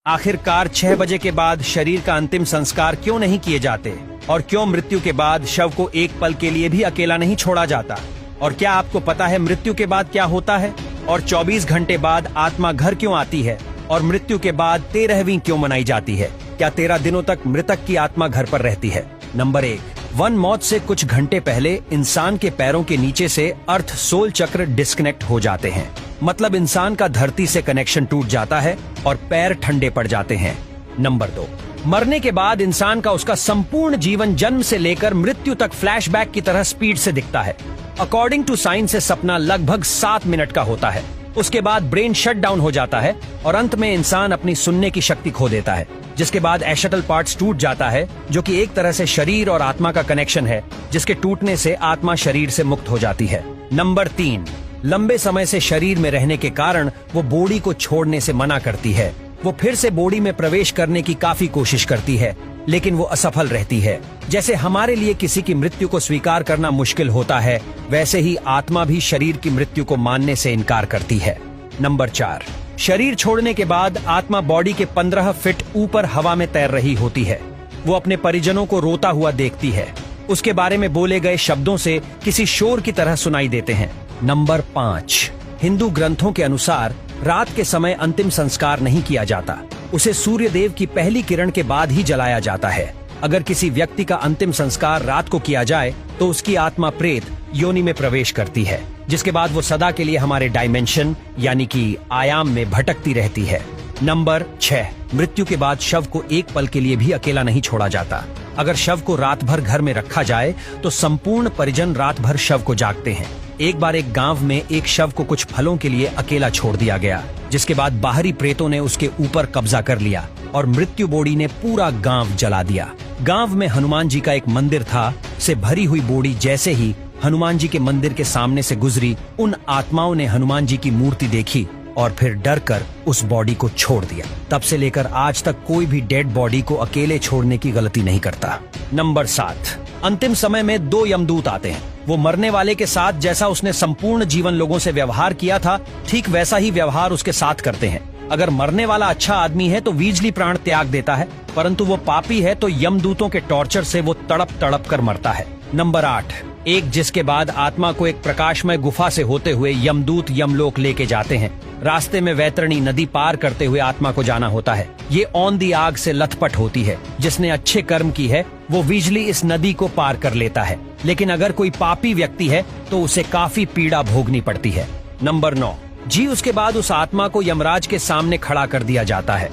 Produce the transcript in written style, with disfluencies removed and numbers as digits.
आखिरकार 6 बजे के बाद शरीर का अंतिम संस्कार क्यों नहीं किए जाते और क्यों मृत्यु के बाद शव को एक पल के लिए भी अकेला नहीं छोड़ा जाता? और क्या आपको पता है मृत्यु के बाद क्या होता है? और 24 घंटे बाद आत्मा घर क्यों आती है? और मृत्यु के बाद 13वीं क्यों मनाई जाती है? क्या 13 दिनों तक मृतक की आत्मा घर पर रहती है? नंबर 1, वन मौत से कुछ घंटे पहले इंसान के पैरों के नीचे से अर्थ सोल चक्र डिस्कनेक्ट हो जाते हैं। मतलब इंसान का धरती से कनेक्शन टूट जाता है और पैर ठंडे पड़ जाते हैं। नंबर 2, मरने के बाद इंसान का उसका संपूर्ण जीवन जन्म से लेकर मृत्यु तक फ्लैशबैक की तरह स्पीड से दिखता है। अकॉर्डिंग टू साइंस से सपना लगभग 7 मिनट का होता है। उसके बाद ब्रेन शट डाउन हो जाता है और अंत में इंसान अपनी सुनने की शक्ति खो देता है, जिसके बाद एशटल पार्ट्स टूट जाता है, जो कि एक तरह से शरीर और आत्मा का कनेक्शन है, जिसके टूटने से आत्मा शरीर से मुक्त हो जाती है। नंबर 3, लंबे समय से शरीर में रहने के कारण वो बॉडी को छोड़ने से मना करती है। वो फिर से बॉडी में प्रवेश करने की काफी कोशिश करती है, लेकिन वो असफल रहती है। जैसे हमारे लिए किसी की मृत्यु को स्वीकार करना मुश्किल होता है, वैसे ही आत्मा भी शरीर की मृत्यु को मानने से इनकार करती है। नंबर 4, शरीर छोड़ने के बाद आत्मा बॉडी के 15 फीट ऊपर हवा में तैर रही होती है। वो अपने परिजनों को रोता हुआ देखती है। उसके बारे में बोले गए शब्दों से किसी शोर की तरह सुनाई देते हैं। नंबर 5, हिंदू ग्रंथों के अनुसार रात के समय अंतिम संस्कार नहीं किया जाता। उसे सूर्य देव की पहली किरण के बाद ही जलाया जाता है। अगर किसी व्यक्ति का अंतिम संस्कार रात को किया जाए तो उसकी आत्मा प्रेत योनि में प्रवेश करती है, जिसके बाद वो सदा के लिए हमारे डायमेंशन यानी कि आयाम में भटकती रहती है। नंबर 6, मृत्यु के बाद शव को एक पल के लिए भी अकेला नहीं छोड़ा जाता। अगर शव को रात भर घर में रखा जाए तो संपूर्ण परिजन रात भर शव को जागते हैं। एक बार एक गांव में एक शव को कुछ फलों के लिए अकेला छोड़ दिया गया, जिसके बाद बाहरी प्रेतों ने उसके ऊपर कब्जा कर लिया और मृत्यु बॉडी ने पूरा गांव जला दिया। गांव में हनुमान जी का एक मंदिर था। से भरी हुई बॉडी जैसे ही हनुमान जी के मंदिर के सामने से गुजरी, उन आत्माओं ने हनुमान जी की मूर्ति देखी और फिर डर कर उस बॉडी को छोड़ दिया। तब से लेकर आज तक कोई भी डेड बॉडी को अकेले छोड़ने की गलती नहीं करता। नंबर 7, अंतिम समय में 2 यमदूत आते हैं। वो मरने वाले के साथ जैसा उसने संपूर्ण जीवन लोगों से व्यवहार किया था, ठीक वैसा ही व्यवहार उसके साथ करते हैं। अगर मरने वाला अच्छा आदमी है तो वीजली प्राण त्याग देता है, परंतु वो पापी है तो यमदूतों के टॉर्चर से वो तड़प तड़प कर मरता है। नंबर 8, एक जिसके बाद आत्मा को एक प्रकाशमय गुफा से होते हुए यमदूत यमलोक लेके जाते हैं। रास्ते में वैतरणी नदी पार करते हुए आत्मा को जाना होता है। ये ऑन दी आग से लथपथ होती है। जिसने अच्छे कर्म की है वो विजली इस नदी को पार कर लेता है, लेकिन अगर कोई पापी व्यक्ति है तो उसे काफी पीड़ा भोगनी पड़ती है। नंबर 9, जी उसके बाद उस आत्मा को यमराज के सामने खड़ा कर दिया जाता है।